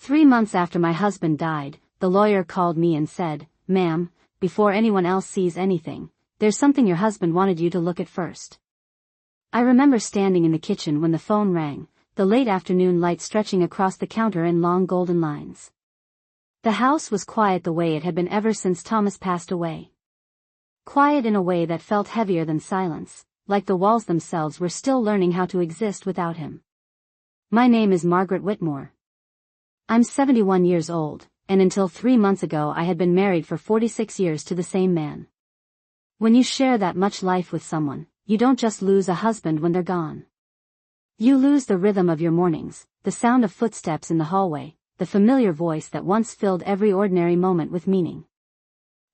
3 months after my husband died, the lawyer called me and said, "Ma'am, before anyone else sees anything, there's something your husband wanted you to look at first." I remember standing in the kitchen when the phone rang, the late afternoon light stretching across the counter in long golden lines. The house was quiet the way it had been ever since Thomas passed away. Quiet in a way that felt heavier than silence, like the walls themselves were still learning how to exist without him. My name is Margaret Whitmore. I'm 71 years old, and until 3 months ago I had been married for 46 years to the same man. When you share that much life with someone, you don't just lose a husband when they're gone. You lose the rhythm of your mornings, the sound of footsteps in the hallway, the familiar voice that once filled every ordinary moment with meaning.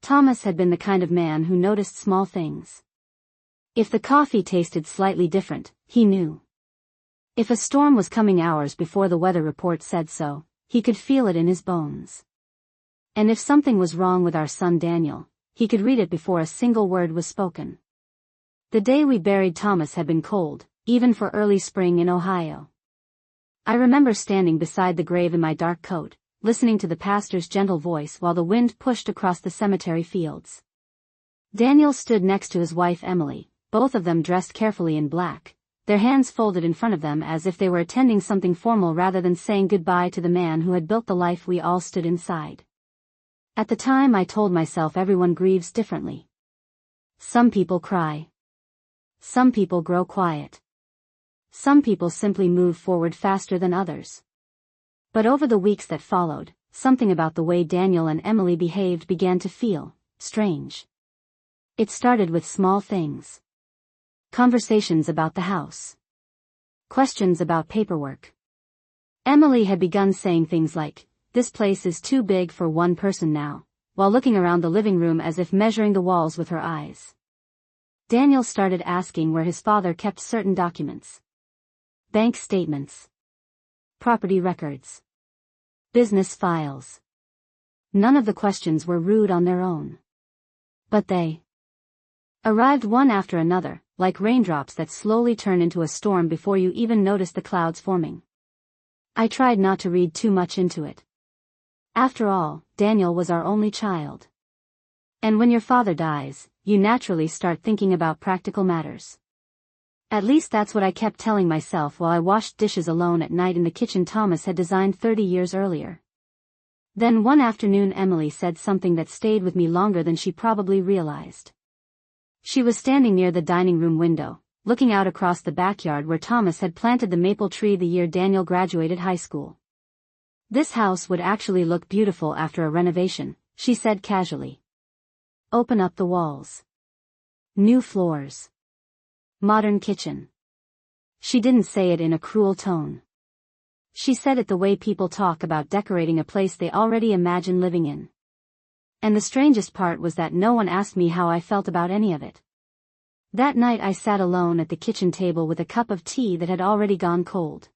Thomas had been the kind of man who noticed small things. If the coffee tasted slightly different, he knew. If a storm was coming hours before the weather report said so, he could feel it in his bones. And if something was wrong with our son Daniel, he could read it before a single word was spoken. The day we buried Thomas had been cold, even for early spring in Ohio. I remember standing beside the grave in my dark coat, listening to the pastor's gentle voice while the wind pushed across the cemetery fields. Daniel stood next to his wife Emily, both of them dressed carefully in black, their hands folded in front of them as if they were attending something formal rather than saying goodbye to the man who had built the life we all stood inside. At the time I told myself everyone grieves differently. Some people cry. Some people grow quiet. Some people simply move forward faster than others. But over the weeks that followed, something about the way Daniel and Emily behaved began to feel strange. It started with small things. Conversations about the house. Questions about paperwork. Emily had begun saying things like, "This place is too big for one person now," while looking around the living room as if measuring the walls with her eyes. Daniel started asking where his father kept certain documents. Bank statements. Property records. Business files. None of the questions were rude on their own. But they arrived one after another, like raindrops that slowly turn into a storm before you even notice the clouds forming. I tried not to read too much into it. After all, Daniel was our only child. And when your father dies, you naturally start thinking about practical matters. At least that's what I kept telling myself while I washed dishes alone at night in the kitchen Thomas had designed 30 years earlier. Then one afternoon Emily said something that stayed with me longer than she probably realized. She was standing near the dining room window, looking out across the backyard where Thomas had planted the maple tree the year Daniel graduated high school. "This house would actually look beautiful after a renovation," she said casually. "Open up the walls. New floors. Modern kitchen." She didn't say it in a cruel tone. She said it the way people talk about decorating a place they already imagine living in. And the strangest part was that no one asked me how I felt about any of it. That night I sat alone at the kitchen table with a cup of tea that had already gone cold.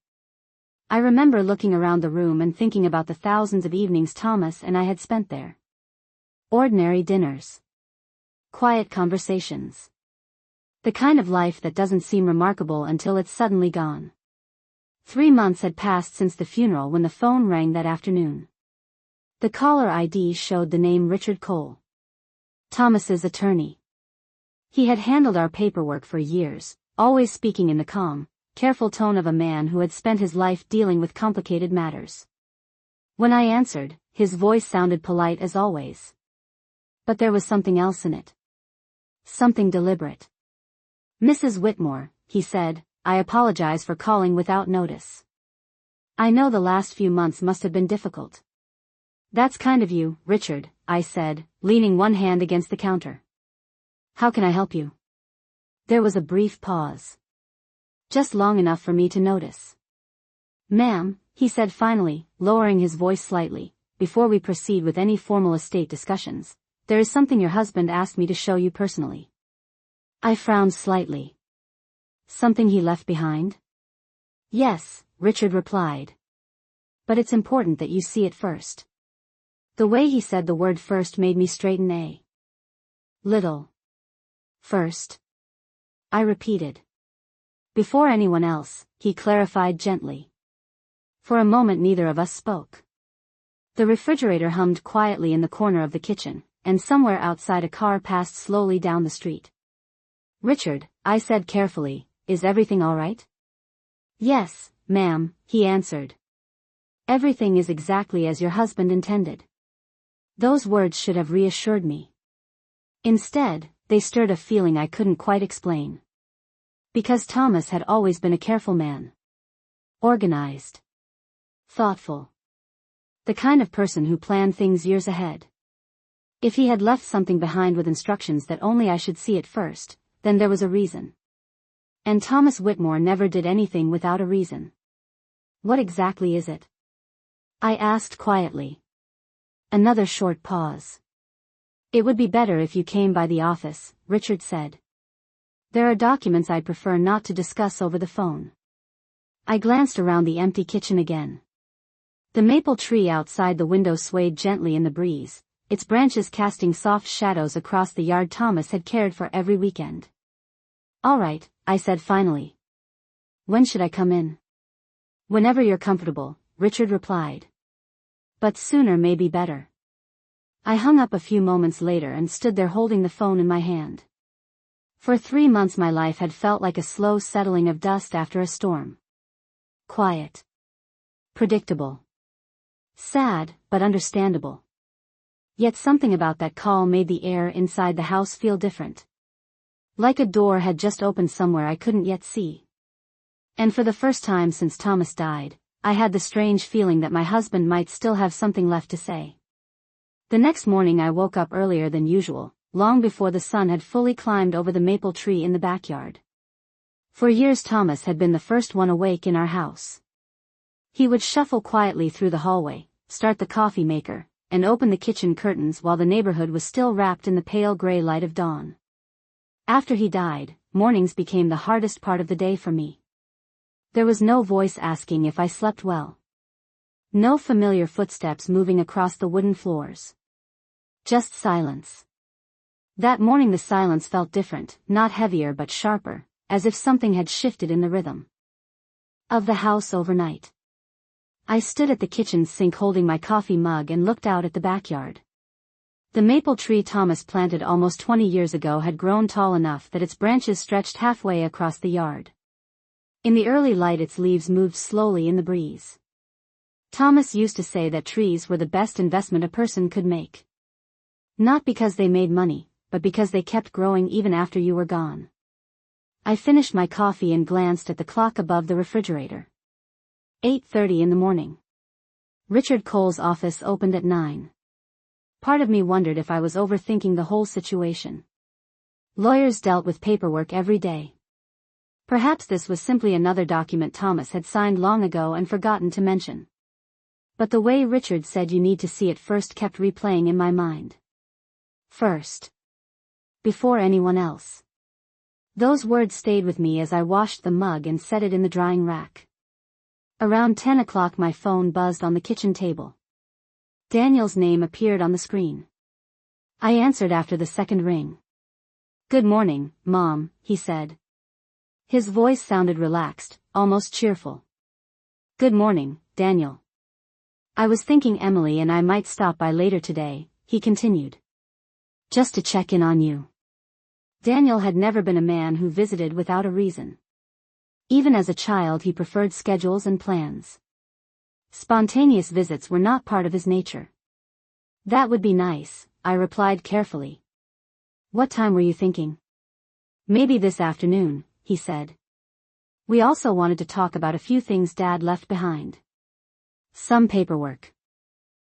I remember looking around the room and thinking about the thousands of evenings Thomas and I had spent there. Ordinary dinners. Quiet conversations. The kind of life that doesn't seem remarkable until it's suddenly gone. 3 months had passed since the funeral when the phone rang that afternoon. The caller ID showed the name Richard Cole. Thomas's attorney. He had handled our paperwork for years, always speaking in the calm, careful tone of a man who had spent his life dealing with complicated matters. When I answered, his voice sounded polite as always. But there was something else in it. Something deliberate. "Mrs. Whitmore," he said, "I apologize for calling without notice. I know the last few months must have been difficult." "That's kind of you, Richard," I said, leaning one hand against the counter. "How can I help you?" There was a brief pause. Just long enough for me to notice. "Ma'am," he said finally, lowering his voice slightly, "before we proceed with any formal estate discussions, there is something your husband asked me to show you personally." I frowned slightly. "Something he left behind?" "Yes," Richard replied. "But it's important that you see it first." The way he said the word first made me straighten a little. "First?" I repeated. "Before anyone else," he clarified gently. For a moment neither of us spoke. The refrigerator hummed quietly in the corner of the kitchen, and somewhere outside a car passed slowly down the street. "Richard," I said carefully, "is everything all right?" "Yes, ma'am," he answered. "Everything is exactly as your husband intended." Those words should have reassured me. Instead, they stirred a feeling I couldn't quite explain. Because Thomas had always been a careful man. Organized. Thoughtful. The kind of person who planned things years ahead. If he had left something behind with instructions that only I should see it first, then there was a reason. And Thomas Whitmore never did anything without a reason. "What exactly is it?" I asked quietly. Another short pause. "It would be better if you came by the office," Richard said. "There are documents I'd prefer not to discuss over the phone." I glanced around the empty kitchen again. The maple tree outside the window swayed gently in the breeze, its branches casting soft shadows across the yard Thomas had cared for every weekend. "All right," I said finally. "When should I come in?" "Whenever you're comfortable," Richard replied. "But sooner may be better." I hung up a few moments later and stood there holding the phone in my hand. For 3 months my life had felt like a slow settling of dust after a storm. Quiet. Predictable. Sad, but understandable. Yet something about that call made the air inside the house feel different. Like a door had just opened somewhere I couldn't yet see. And for the first time since Thomas died, I had the strange feeling that my husband might still have something left to say. The next morning I woke up earlier than usual, long before the sun had fully climbed over the maple tree in the backyard. For years Thomas had been the first one awake in our house. He would shuffle quietly through the hallway, start the coffee maker, and open the kitchen curtains while the neighborhood was still wrapped in the pale gray light of dawn. After he died, mornings became the hardest part of the day for me. There was no voice asking if I slept well. No familiar footsteps moving across the wooden floors. Just silence. That morning the silence felt different, not heavier but sharper, as if something had shifted in the rhythm of the house overnight. I stood at the kitchen sink holding my coffee mug and looked out at the backyard. The maple tree Thomas planted almost 20 years ago had grown tall enough that its branches stretched halfway across the yard. In the early light its leaves moved slowly in the breeze. Thomas used to say that trees were the best investment a person could make. Not because they made money, but because they kept growing even after you were gone. I finished my coffee and glanced at the clock above the refrigerator. 8:30 in the morning. Richard Cole's office opened at 9. Part of me wondered if I was overthinking the whole situation. Lawyers dealt with paperwork every day. Perhaps this was simply another document Thomas had signed long ago and forgotten to mention. But the way Richard said "you need to see it first" kept replaying in my mind. First. Before anyone else. Those words stayed with me as I washed the mug and set it in the drying rack. Around 10 o'clock my phone buzzed on the kitchen table. Daniel's name appeared on the screen. I answered after the second ring. "Good morning, Mom," he said. His voice sounded relaxed, almost cheerful. "Good morning, Daniel. I was thinking Emily and I might stop by later today," he continued. "Just to check in on you." Daniel had never been a man who visited without a reason. Even as a child he preferred schedules and plans. Spontaneous visits were not part of his nature. "That would be nice," I replied carefully. "What time were you thinking?" "Maybe this afternoon," he said. We also wanted to talk about a few things Dad left behind. Some paperwork.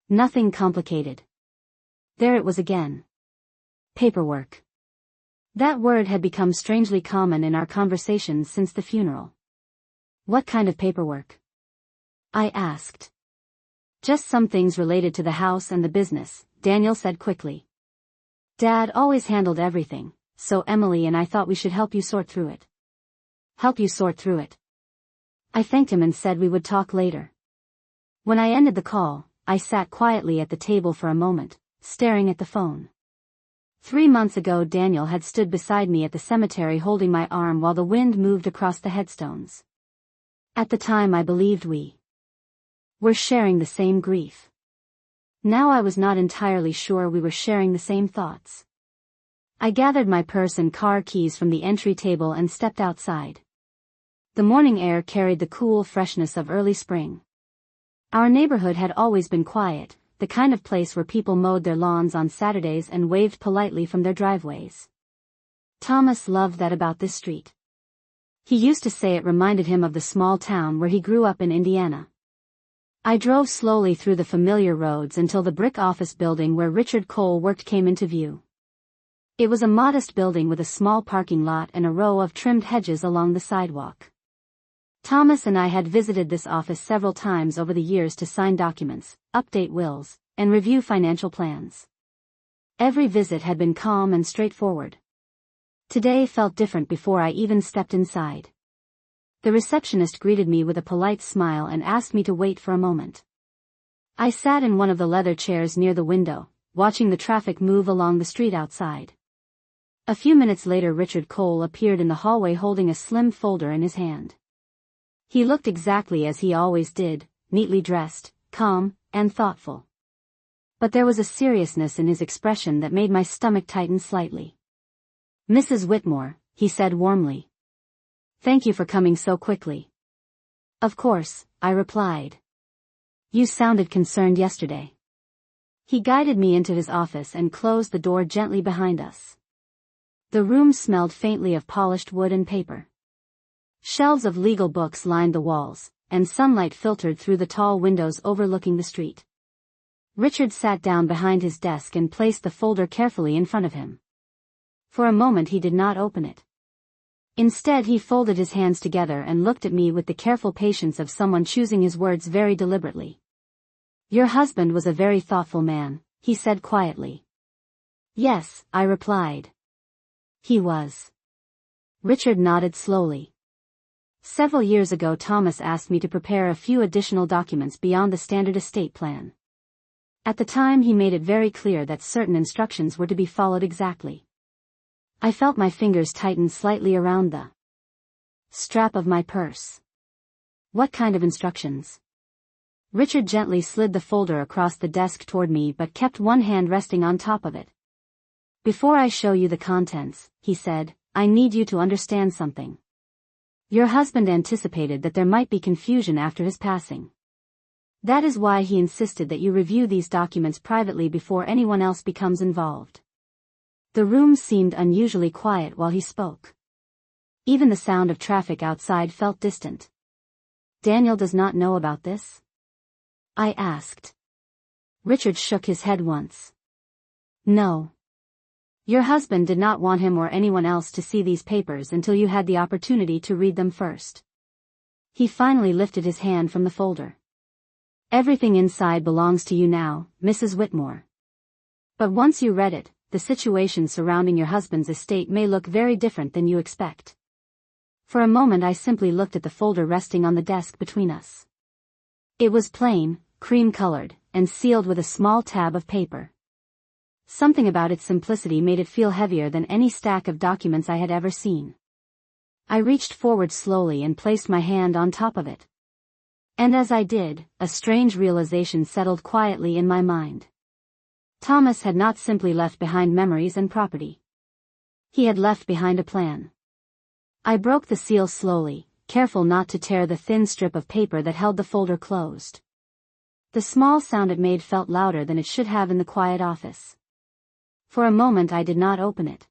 Nothing complicated. There it was again. Paperwork. That word had become strangely common in our conversations since the funeral. "What kind of paperwork?" I asked. "Just some things related to the house and the business," Daniel said quickly. "Dad always handled everything, so Emily and I thought we should help you sort through it." Help you sort through it. I thanked him and said we would talk later. When I ended the call, I sat quietly at the table for a moment, staring at the phone. 3 months ago Daniel had stood beside me at the cemetery holding my arm while the wind moved across the headstones. At the time I believed we were sharing the same grief. Now I was not entirely sure we were sharing the same thoughts. I gathered my purse and car keys from the entry table and stepped outside. The morning air carried the cool freshness of early spring. Our neighborhood had always been quiet, the kind of place where people mowed their lawns on Saturdays and waved politely from their driveways. Thomas loved that about this street. He used to say it reminded him of the small town where he grew up in Indiana. I drove slowly through the familiar roads until the brick office building where Richard Cole worked came into view. It was a modest building with a small parking lot and a row of trimmed hedges along the sidewalk. Thomas and I had visited this office several times over the years to sign documents, update wills, and review financial plans. Every visit had been calm and straightforward. Today felt different before I even stepped inside. The receptionist greeted me with a polite smile and asked me to wait for a moment. I sat in one of the leather chairs near the window, watching the traffic move along the street outside. A few minutes later Richard Cole appeared in the hallway holding a slim folder in his hand. He looked exactly as he always did, neatly dressed, calm, and thoughtful. But there was a seriousness in his expression that made my stomach tighten slightly. "Mrs. Whitmore," he said warmly. "Thank you for coming so quickly." "Of course," I replied. "You sounded concerned yesterday." He guided me into his office and closed the door gently behind us. The room smelled faintly of polished wood and paper. Shelves of legal books lined the walls, and sunlight filtered through the tall windows overlooking the street. Richard sat down behind his desk and placed the folder carefully in front of him. For a moment he did not open it. Instead he folded his hands together and looked at me with the careful patience of someone choosing his words very deliberately. "Your husband was a very thoughtful man," he said quietly. "Yes," I replied. "He was." Richard nodded slowly. "Several years ago Thomas asked me to prepare a few additional documents beyond the standard estate plan. At the time he made it very clear that certain instructions were to be followed exactly." I felt my fingers tighten slightly around the strap of my purse. "What kind of instructions?" Richard gently slid the folder across the desk toward me but kept one hand resting on top of it. "Before I show you the contents," he said, "I need you to understand something. Your husband anticipated that there might be confusion after his passing. That is why he insisted that you review these documents privately before anyone else becomes involved." The room seemed unusually quiet while he spoke. Even the sound of traffic outside felt distant. "Daniel does not know about this?" I asked. Richard shook his head once. "No. Your husband did not want him or anyone else to see these papers until you had the opportunity to read them first." He finally lifted his hand from the folder. "Everything inside belongs to you now, Mrs. Whitmore. But once you read it, the situation surrounding your husband's estate may look very different than you expect." For a moment I simply looked at the folder resting on the desk between us. It was plain, cream-colored, and sealed with a small tab of paper. Something about its simplicity made it feel heavier than any stack of documents I had ever seen. I reached forward slowly and placed my hand on top of it. And as I did, a strange realization settled quietly in my mind. Thomas had not simply left behind memories and property. He had left behind a plan. I broke the seal slowly, careful not to tear the thin strip of paper that held the folder closed. The small sound it made felt louder than it should have in the quiet office. For a moment I did not open it.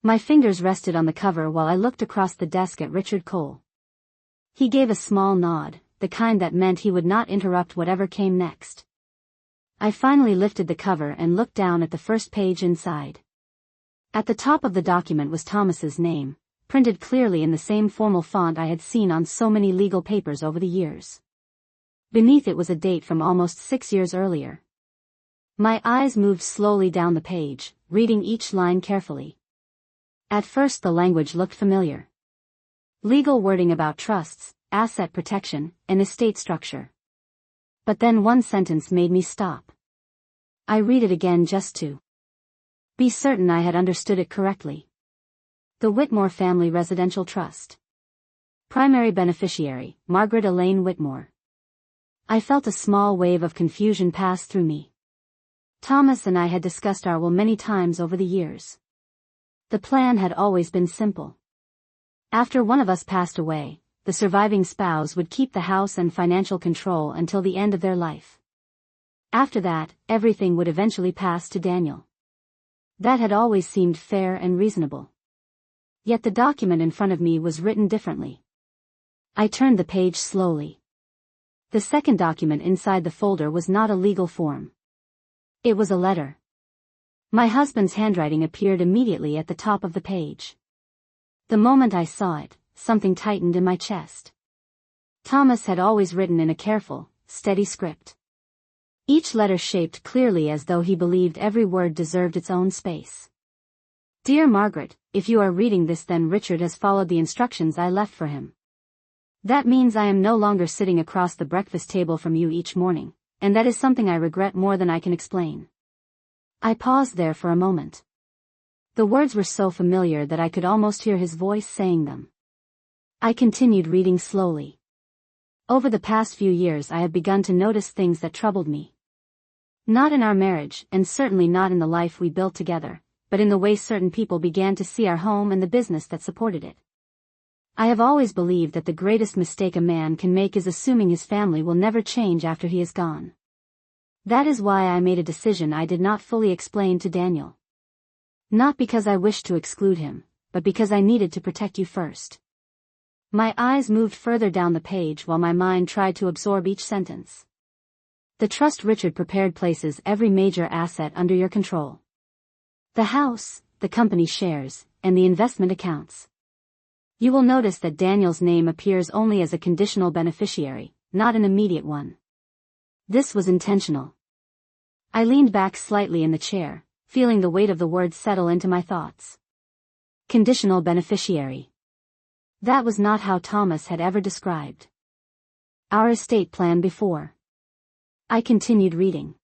My fingers rested on the cover while I looked across the desk at Richard Cole. He gave a small nod, the kind that meant he would not interrupt whatever came next. I finally lifted the cover and looked down at the first page inside. At the top of the document was Thomas's name, printed clearly in the same formal font I had seen on so many legal papers over the years. Beneath it was a date from almost 6 years earlier. My eyes moved slowly down the page, reading each line carefully. At first the language looked familiar. Legal wording about trusts, asset protection, and estate structure. But then one sentence made me stop. I read it again just to be certain I had understood it correctly. The Whitmore Family Residential Trust. Primary beneficiary, Margaret Elaine Whitmore. I felt a small wave of confusion pass through me. Thomas and I had discussed our will many times over the years. The plan had always been simple. After one of us passed away, the surviving spouse would keep the house and financial control until the end of their life. After that, everything would eventually pass to Daniel. That had always seemed fair and reasonable. Yet the document in front of me was written differently. I turned the page slowly. The second document inside the folder was not a legal form. It was a letter. My husband's handwriting appeared immediately at the top of the page. The moment I saw it, something tightened in my chest. Thomas had always written in a careful, steady script. Each letter shaped clearly as though he believed every word deserved its own space. Dear Margaret, if you are reading this, then Richard has followed the instructions I left for him. That means I am no longer sitting across the breakfast table from you each morning, and that is something I regret more than I can explain. I paused there for a moment. The words were so familiar that I could almost hear his voice saying them. I continued reading slowly. Over the past few years I have begun to notice things that troubled me. Not in our marriage, and certainly not in the life we built together, but in the way certain people began to see our home and the business that supported it. I have always believed that the greatest mistake a man can make is assuming his family will never change after he is gone. That is why I made a decision I did not fully explain to Daniel. Not because I wished to exclude him, but because I needed to protect you first. My eyes moved further down the page while my mind tried to absorb each sentence. The trust Richard prepared places every major asset under your control. The house, the company shares, and the investment accounts. You will notice that Daniel's name appears only as a conditional beneficiary, not an immediate one. This was intentional. I leaned back slightly in the chair, feeling the weight of the words settle into my thoughts. Conditional beneficiary. That was not how Thomas had ever described our estate plan before. I continued reading.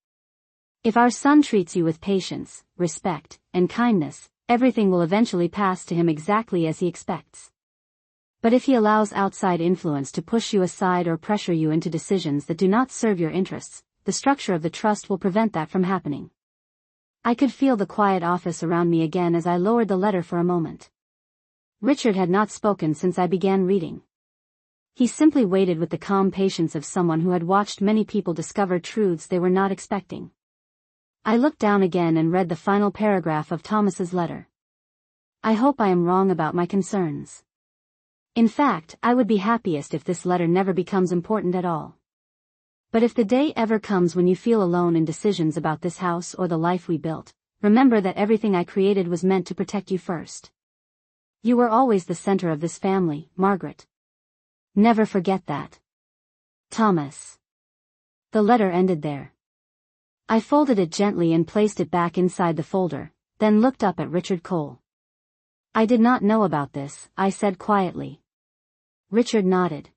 If our son treats you with patience, respect, and kindness, everything will eventually pass to him exactly as he expects. But if he allows outside influence to push you aside or pressure you into decisions that do not serve your interests, the structure of the trust will prevent that from happening. I could feel the quiet office around me again as I lowered the letter for a moment. Richard had not spoken since I began reading. He simply waited with the calm patience of someone who had watched many people discover truths they were not expecting. I looked down again and read the final paragraph of Thomas's letter. I hope I am wrong about my concerns. In fact, I would be happiest if this letter never becomes important at all. But if the day ever comes when you feel alone in decisions about this house or the life we built, remember that everything I created was meant to protect you first. You were always the center of this family, Margaret. Never forget that. Thomas. The letter ended there. I folded it gently and placed it back inside the folder, then looked up at Richard Cole. I did not know about this, I said quietly. Richard nodded.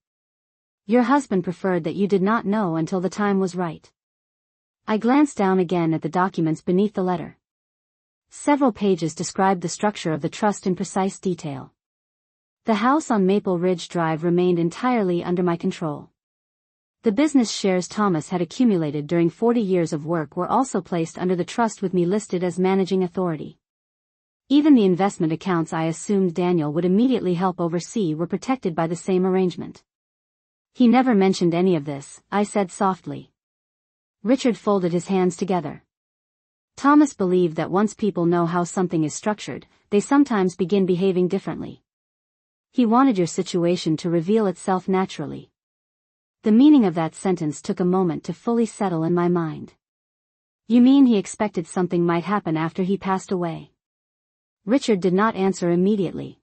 Your husband preferred that you did not know until the time was right. I glanced down again at the documents beneath the letter. Several pages described the structure of the trust in precise detail. The house on Maple Ridge Drive remained entirely under my control. The business shares Thomas had accumulated during 40 years of work were also placed under the trust with me listed as managing authority. Even the investment accounts I assumed Daniel would immediately help oversee were protected by the same arrangement. He never mentioned any of this, I said softly. Richard folded his hands together. Thomas believed that once people know how something is structured, they sometimes begin behaving differently. He wanted your situation to reveal itself naturally. The meaning of that sentence took a moment to fully settle in my mind. You mean he expected something might happen after he passed away? Richard did not answer immediately.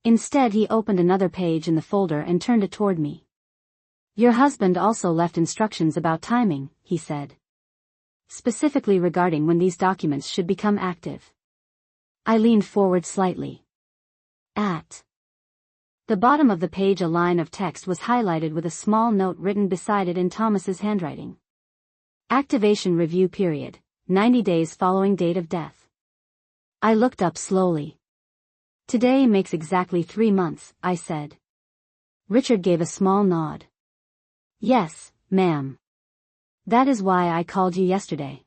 Instead he opened another page in the folder and turned it toward me. Your husband also left instructions about timing, he said. Specifically regarding when these documents should become active. I leaned forward slightly. At the bottom of the page a line of text was highlighted with a small note written beside it in Thomas's handwriting. Activation review period, 90 days following date of death. I looked up slowly. Today makes exactly 3 months, I said. Richard gave a small nod. Yes, ma'am. That is why I called you yesterday.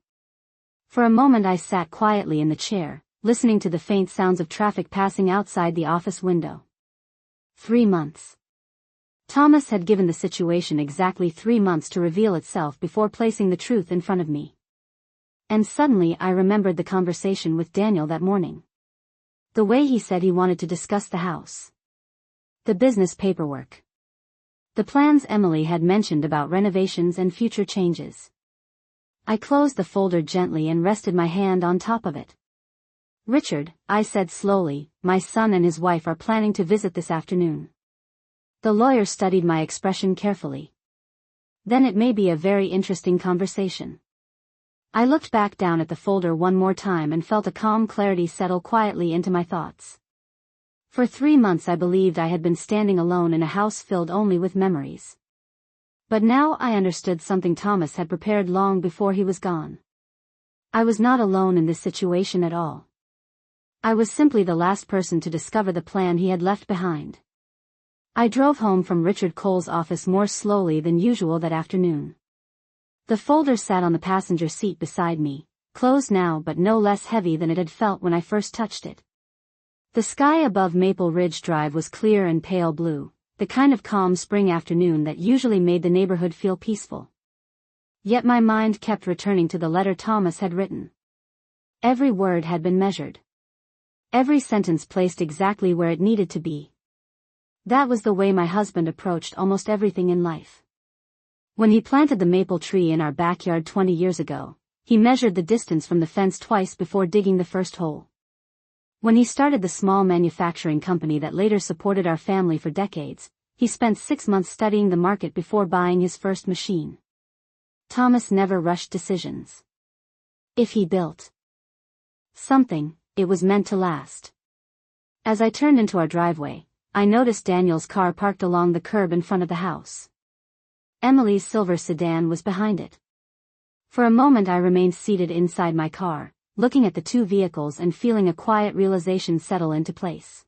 For a moment I sat quietly in the chair, listening to the faint sounds of traffic passing outside the office window. 3 months. Thomas had given the situation exactly 3 months to reveal itself before placing the truth in front of me. And suddenly I remembered the conversation with Daniel that morning. The way he said he wanted to discuss the house. The business paperwork. The plans Emily had mentioned about renovations and future changes. I closed the folder gently and rested my hand on top of it. "Richard," I said slowly, "my son and his wife are planning to visit this afternoon." The lawyer studied my expression carefully. "Then it may be a very interesting conversation." I looked back down at the folder one more time and felt a calm clarity settle quietly into my thoughts. For 3 months I believed I had been standing alone in a house filled only with memories. But now I understood something Thomas had prepared long before he was gone. I was not alone in this situation at all. I was simply the last person to discover the plan he had left behind. I drove home from Richard Cole's office more slowly than usual that afternoon. The folder sat on the passenger seat beside me, closed now but no less heavy than it had felt when I first touched it. The sky above Maple Ridge Drive was clear and pale blue, the kind of calm spring afternoon that usually made the neighborhood feel peaceful. Yet my mind kept returning to the letter Thomas had written. Every word had been measured. Every sentence placed exactly where it needed to be. That was the way my husband approached almost everything in life. When he planted the maple tree in our backyard 20 years ago, he measured the distance from the fence twice before digging the first hole. When he started the small manufacturing company that later supported our family for decades, he spent 6 months studying the market before buying his first machine. Thomas never rushed decisions. If he built something, it was meant to last. As I turned into our driveway, I noticed Daniel's car parked along the curb in front of the house. Emily's silver sedan was behind it. For a moment I remained seated inside my car, looking at the two vehicles and feeling a quiet realization settle into place.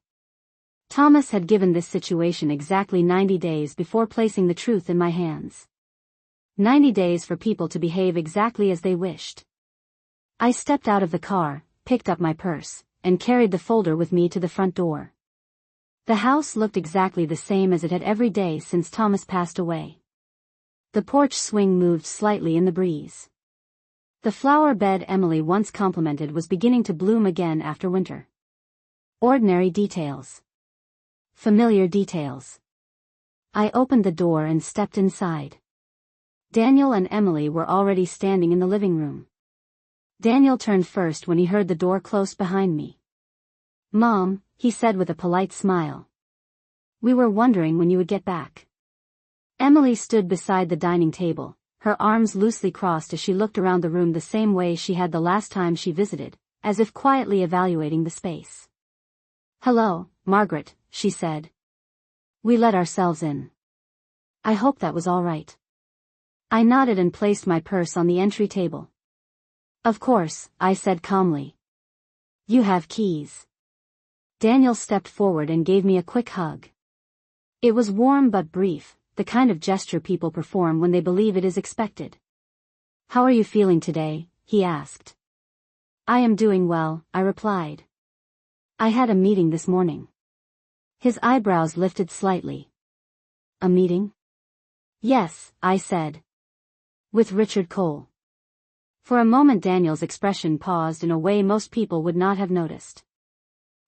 Thomas had given this situation exactly 90 days before placing the truth in my hands. 90 days for people to behave exactly as they wished. I stepped out of the car, picked up my purse, and carried the folder with me to the front door. The house looked exactly the same as it had every day since Thomas passed away. The porch swing moved slightly in the breeze. The flower bed Emily once complimented was beginning to bloom again after winter. Ordinary details. Familiar details. I opened the door and stepped inside. Daniel and Emily were already standing in the living room. Daniel turned first when he heard the door close behind me. "Mom," he said with a polite smile. "We were wondering when you would get back." Emily stood beside the dining table, her arms loosely crossed as she looked around the room the same way she had the last time she visited, as if quietly evaluating the space. "Hello, Margaret," she said. "We let ourselves in. I hope that was all right." I nodded and placed my purse on the entry table. "Of course," I said calmly. "You have keys." Daniel stepped forward and gave me a quick hug. It was warm but brief, the kind of gesture people perform when they believe it is expected. "How are you feeling today?" he asked. "I am doing well," I replied. "I had a meeting this morning." His eyebrows lifted slightly. "A meeting?" "Yes," I said. "With Richard Cole." For a moment Daniel's expression paused in a way most people would not have noticed.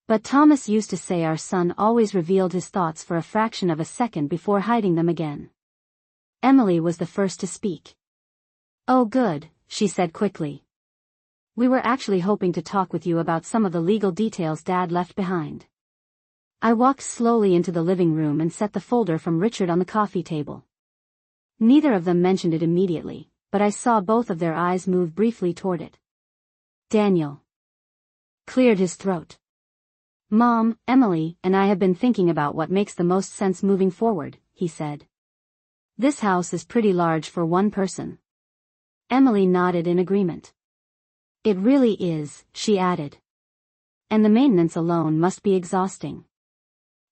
But Thomas used to say our son always revealed his thoughts for a fraction of a second before hiding them again. Emily was the first to speak. "Oh good," she said quickly. "We were actually hoping to talk with you about some of the legal details Dad left behind." I walked slowly into the living room and set the folder from Richard on the coffee table. Neither of them mentioned it immediately, but I saw both of their eyes move briefly toward it. Daniel cleared his throat. "Mom, Emily, and I have been thinking about what makes the most sense moving forward," he said. "This house is pretty large for one person." Emily nodded in agreement. "It really is," she added. "And the maintenance alone must be exhausting.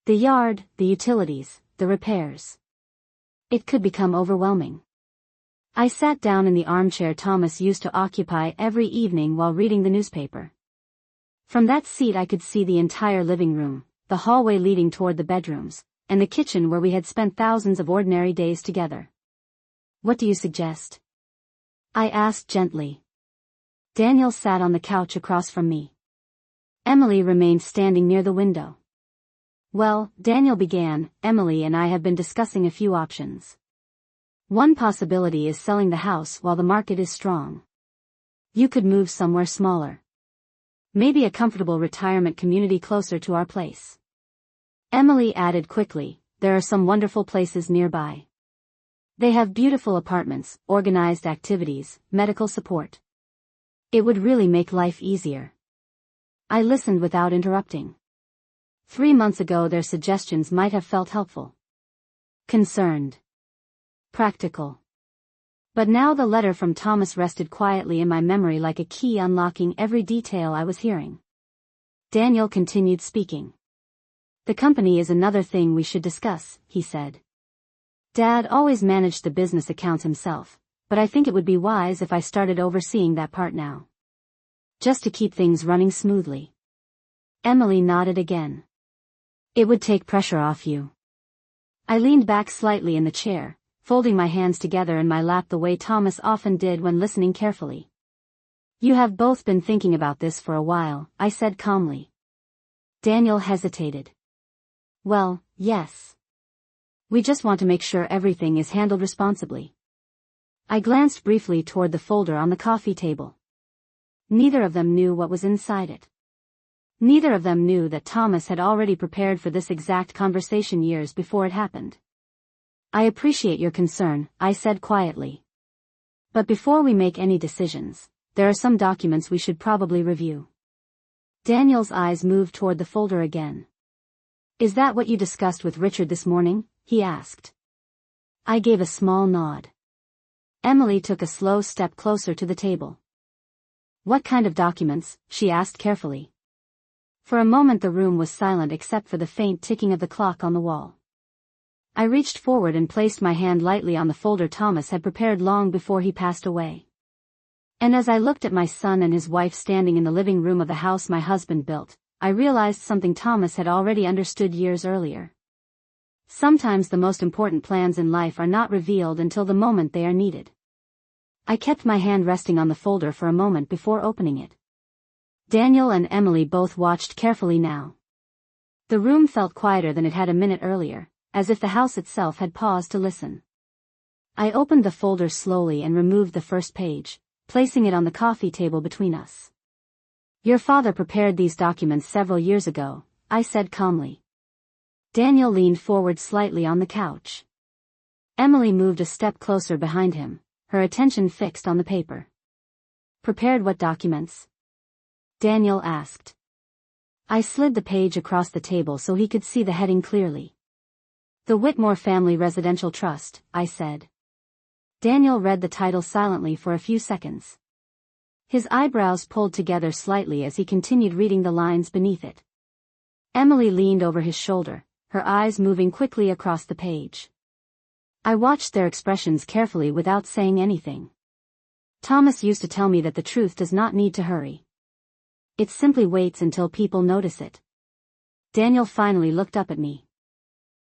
The yard, the utilities, the repairs. It could become overwhelming." I sat down in the armchair Thomas used to occupy every evening while reading the newspaper. From that seat I could see the entire living room, the hallway leading toward the bedrooms, and the kitchen where we had spent thousands of ordinary days together. "What do you suggest?" I asked gently. Daniel sat on the couch across from me. Emily remained standing near the window. "Well," Daniel began, "Emily and I have been discussing a few options. One possibility is selling the house while the market is strong. You could move somewhere smaller. Maybe a comfortable retirement community closer to our place." Emily added quickly, "There are some wonderful places nearby. They have beautiful apartments, organized activities, medical support. It would really make life easier." I listened without interrupting. 3 months ago their suggestions might have felt helpful, concerned, practical. But now the letter from Thomas rested quietly in my memory like a key unlocking every detail I was hearing. Daniel continued speaking. "The company is another thing we should discuss," he said. "Dad always managed the business accounts himself, but I think it would be wise if I started overseeing that part now. Just to keep things running smoothly." Emily nodded again. "It would take pressure off you." I leaned back slightly in the chair, folding my hands together in my lap the way Thomas often did when listening carefully. "You have both been thinking about this for a while," I said calmly. Daniel hesitated. "Well, yes. We just want to make sure everything is handled responsibly." I glanced briefly toward the folder on the coffee table. Neither of them knew what was inside it. Neither of them knew that Thomas had already prepared for this exact conversation years before it happened. "I appreciate your concern," I said quietly. "But before we make any decisions, there are some documents we should probably review." Daniel's eyes moved toward the folder again. "Is that what you discussed with Richard this morning?" he asked. I gave a small nod. Emily took a slow step closer to the table. "What kind of documents?" she asked carefully. For a moment the room was silent except for the faint ticking of the clock on the wall. I reached forward and placed my hand lightly on the folder Thomas had prepared long before he passed away. And as I looked at my son and his wife standing in the living room of the house my husband built, I realized something Thomas had already understood years earlier. Sometimes the most important plans in life are not revealed until the moment they are needed. I kept my hand resting on the folder for a moment before opening it. Daniel and Emily both watched carefully now. The room felt quieter than it had a minute earlier, as if the house itself had paused to listen. I opened the folder slowly and removed the first page, placing it on the coffee table between us. "Your father prepared these documents several years ago," I said calmly. Daniel leaned forward slightly on the couch. Emily moved a step closer behind him, her attention fixed on the paper. "Prepared what documents?" Daniel asked. I slid the page across the table so he could see the heading clearly. "The Whitmore Family Residential Trust," I said. Daniel read the title silently for a few seconds. His eyebrows pulled together slightly as he continued reading the lines beneath it. Emily leaned over his shoulder, her eyes moving quickly across the page. I watched their expressions carefully without saying anything. Thomas used to tell me that the truth does not need to hurry. It simply waits until people notice it. Daniel finally looked up at me.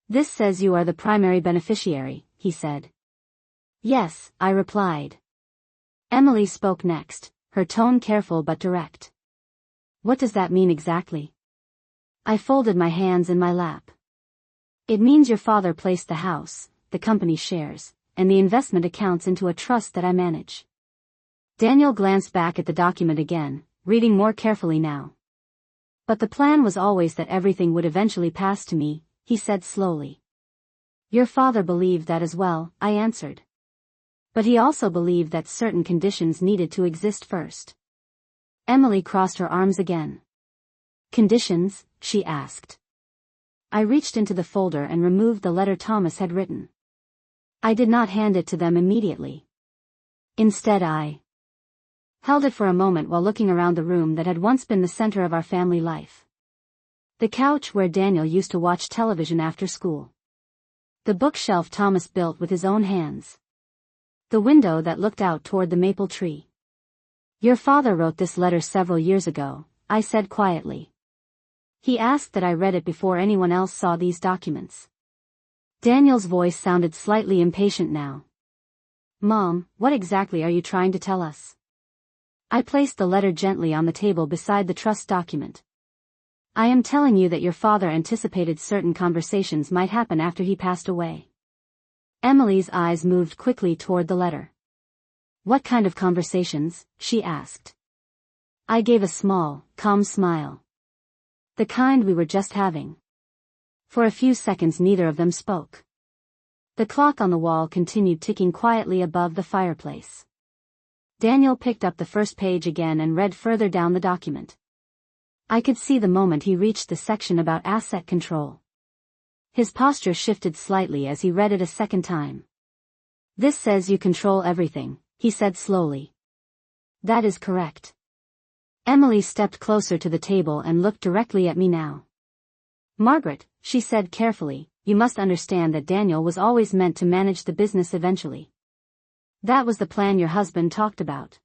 "This says you are the primary beneficiary," he said. "Yes," I replied. Emily spoke next, her tone careful but direct. "What does that mean exactly?" I folded my hands in my lap. "It means your father placed the house, the company's shares, and the investment accounts into a trust that I manage." Daniel glanced back at the document again, reading more carefully now. "But the plan was always that everything would eventually pass to me," he said slowly. "Your father believed that as well," I answered. "But he also believed that certain conditions needed to exist first." Emily crossed her arms again. "Conditions?" she asked. I reached into the folder and removed the letter Thomas had written. I did not hand it to them immediately. Instead I held it for a moment while looking around the room that had once been the center of our family life. The couch where Daniel used to watch television after school. The bookshelf Thomas built with his own hands. The window that looked out toward the maple tree. Your father wrote this letter several years ago, I said quietly. He asked that I read it before anyone else saw these documents. Daniel's voice sounded slightly impatient now. Mom, what exactly are you trying to tell us? I placed the letter gently on the table beside the trust document. I am telling you that your father anticipated certain conversations might happen after he passed away. Emily's eyes moved quickly toward the letter. What kind of conversations? She asked. I gave a small, calm smile. The kind we were just having. For a few seconds neither of them spoke. The clock on the wall continued ticking quietly above the fireplace. Daniel picked up the first page again and read further down the document. I could see the moment he reached the section about asset control. His posture shifted slightly as he read it a second time. This says you control everything, he said slowly. That is correct. Emily stepped closer to the table and looked directly at me now. Margaret, she said carefully, you must understand that Daniel was always meant to manage the business eventually. That was the plan your husband talked about.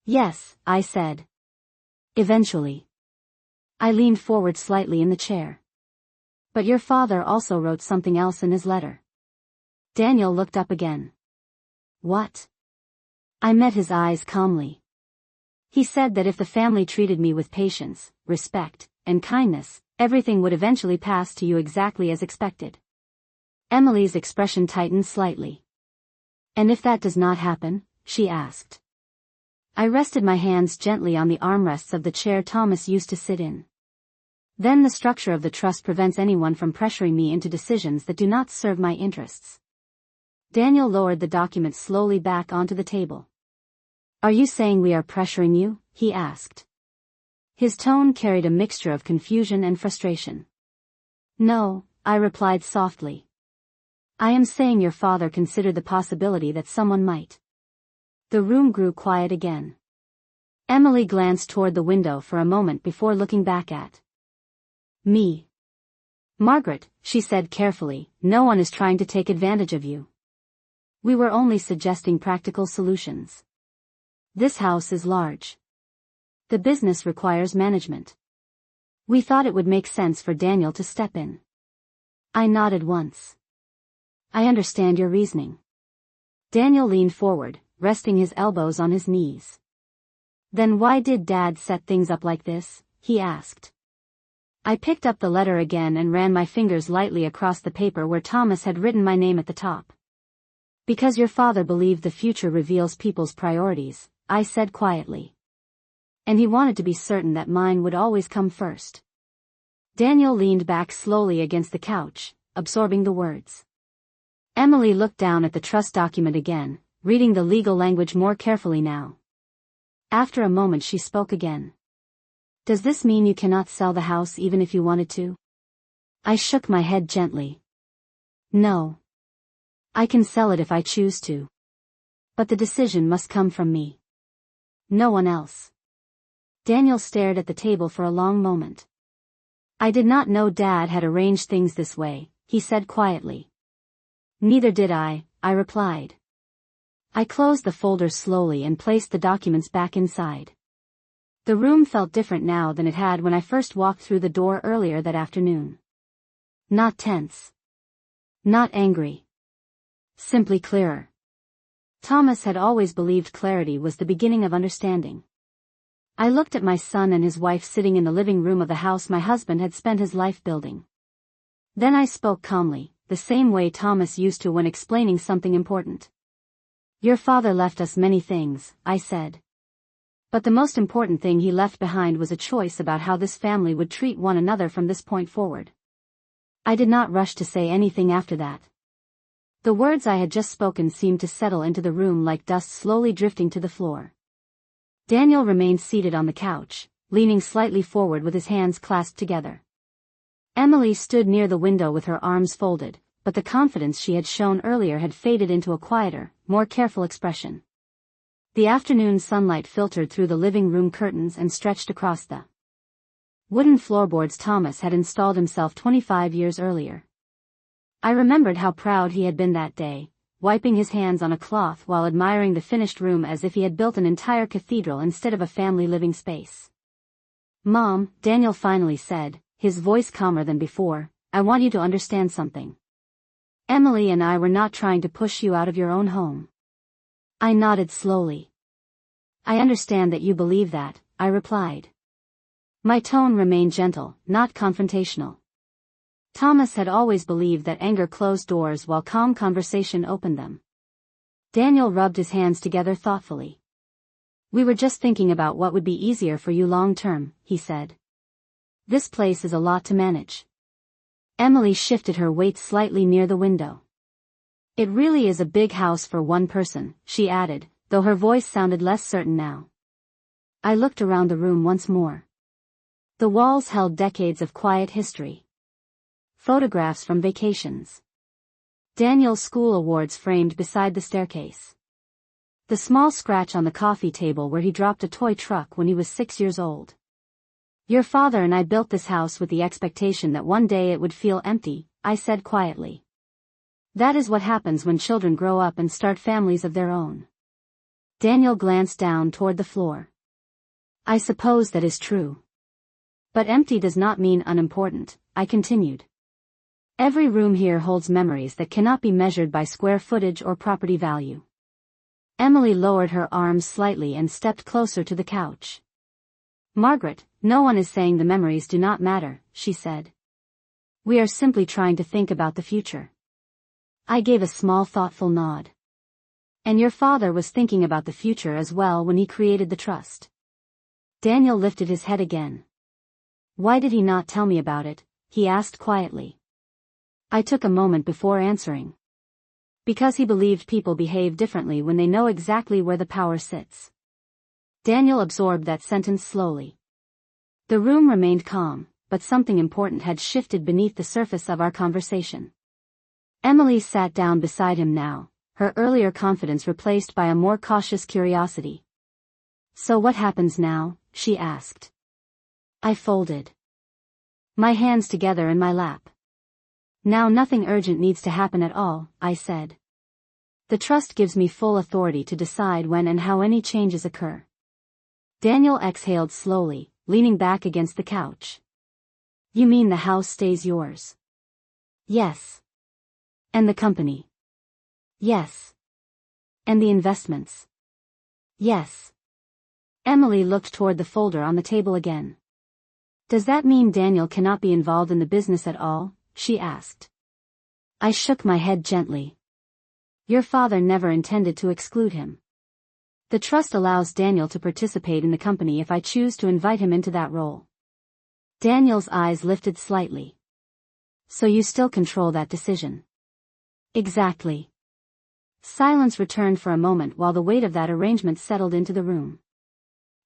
Yes, I said. Eventually. I leaned forward slightly in the chair. But your father also wrote something else in his letter. Daniel looked up again. What? I met his eyes calmly. He said that if the family treated me with patience, respect, and kindness, everything would eventually pass to you exactly as expected. Emily's expression tightened slightly. And if that does not happen? She asked. I rested my hands gently on the armrests of the chair Thomas used to sit in. Then the structure of the trust prevents anyone from pressuring me into decisions that do not serve my interests. Daniel lowered the document slowly back onto the table. Are you saying we are pressuring you? He asked. His tone carried a mixture of confusion and frustration. No, I replied softly. I am saying your father considered the possibility that someone might. The room grew quiet again. Emily glanced toward the window for a moment before looking back at me. Margaret, she said carefully, no one is trying to take advantage of you. We were only suggesting practical solutions. This house is large. The business requires management. We thought it would make sense for Daniel to step in. I nodded once. I understand your reasoning. Daniel leaned forward, resting his elbows on his knees. Then why did Dad set things up like this? He asked. I picked up the letter again and ran my fingers lightly across the paper where Thomas had written my name at the top. Because your father believed the future reveals people's priorities, I said quietly. And he wanted to be certain that mine would always come first. Daniel leaned back slowly against the couch, absorbing the words. Emily looked down at the trust document again, reading the legal language more carefully now. After a moment she spoke again. Does this mean you cannot sell the house even if you wanted to? I shook my head gently. No. I can sell it if I choose to. But the decision must come from me. No one else. Daniel stared at the table for a long moment. I did not know Dad had arranged things this way, he said quietly. Neither did I replied. I closed the folder slowly and placed the documents back inside. The room felt different now than it had when I first walked through the door earlier that afternoon. Not tense. Not angry. Simply clearer. Thomas had always believed clarity was the beginning of understanding. I looked at my son and his wife sitting in the living room of the house my husband had spent his life building. Then I spoke calmly, the same way Thomas used to when explaining something important. Your father left us many things, I said. But the most important thing he left behind was a choice about how this family would treat one another from this point forward. I did not rush to say anything after that. The words I had just spoken seemed to settle into the room like dust slowly drifting to the floor. Daniel remained seated on the couch, leaning slightly forward with his hands clasped together. Emily stood near the window with her arms folded, but the confidence she had shown earlier had faded into a quieter, more careful expression. The afternoon sunlight filtered through the living room curtains and stretched across the wooden floorboards Thomas had installed himself 25 years earlier. I remembered how proud he had been that day, wiping his hands on a cloth while admiring the finished room as if he had built an entire cathedral instead of a family living space. "Mom," Daniel finally said, his voice calmer than before, "I want you to understand something. Emily and I were not trying to push you out of your own home." I nodded slowly. "I understand that you believe that," I replied. My tone remained gentle, not confrontational. Thomas had always believed that anger closed doors while calm conversation opened them. Daniel rubbed his hands together thoughtfully. "We were just thinking about what would be easier for you long term," he said. "This place is a lot to manage." Emily shifted her weight slightly near the window. "It really is a big house for one person," she added, though her voice sounded less certain now. I looked around the room once more. The walls held decades of quiet history. Photographs from vacations. Daniel's school awards framed beside the staircase. The small scratch on the coffee table where he dropped a toy truck when he was 6 years old. "Your father and I built this house with the expectation that one day it would feel empty," I said quietly. "That is what happens when children grow up and start families of their own." Daniel glanced down toward the floor. "I suppose that is true. But empty does not mean unimportant," I continued. "Every room here holds memories that cannot be measured by square footage or property value." Emily lowered her arms slightly and stepped closer to the couch. "Margaret, no one is saying the memories do not matter," she said. "We are simply trying to think about the future." I gave a small thoughtful nod. "And your father was thinking about the future as well when he created the trust." Daniel lifted his head again. "Why did he not tell me about it?" he asked quietly. I took a moment before answering. "Because he believed people behave differently when they know exactly where the power sits." Daniel absorbed that sentence slowly. The room remained calm, but something important had shifted beneath the surface of our conversation. Emily sat down beside him now, her earlier confidence replaced by a more cautious curiosity. "So what happens now?" she asked. I folded my hands together in my lap. "Now nothing urgent needs to happen at all," I said. "The trust gives me full authority to decide when and how any changes occur." Daniel exhaled slowly, leaning back against the couch. "You mean the house stays yours?" "Yes." "And the company?" "Yes." "And the investments?" "Yes." Emily looked toward the folder on the table again. "Does that mean Daniel cannot be involved in the business at all?" she asked. I shook my head gently. "Your father never intended to exclude him. The trust allows Daniel to participate in the company if I choose to invite him into that role." Daniel's eyes lifted slightly. "So you still control that decision?" "Exactly." Silence returned for a moment while the weight of that arrangement settled into the room.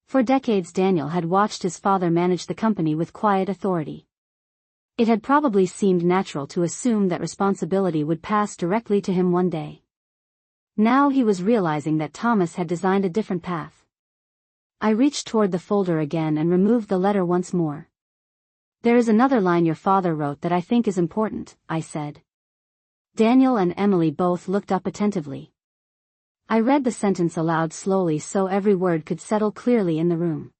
For decades Daniel had watched his father manage the company with quiet authority. It had probably seemed natural to assume that responsibility would pass directly to him one day. Now he was realizing that Thomas had designed a different path. I reached toward the folder again and removed the letter once more. "There is another line your father wrote that I think is important," I said. Daniel and Emily both looked up attentively. I read the sentence aloud slowly so every word could settle clearly in the room.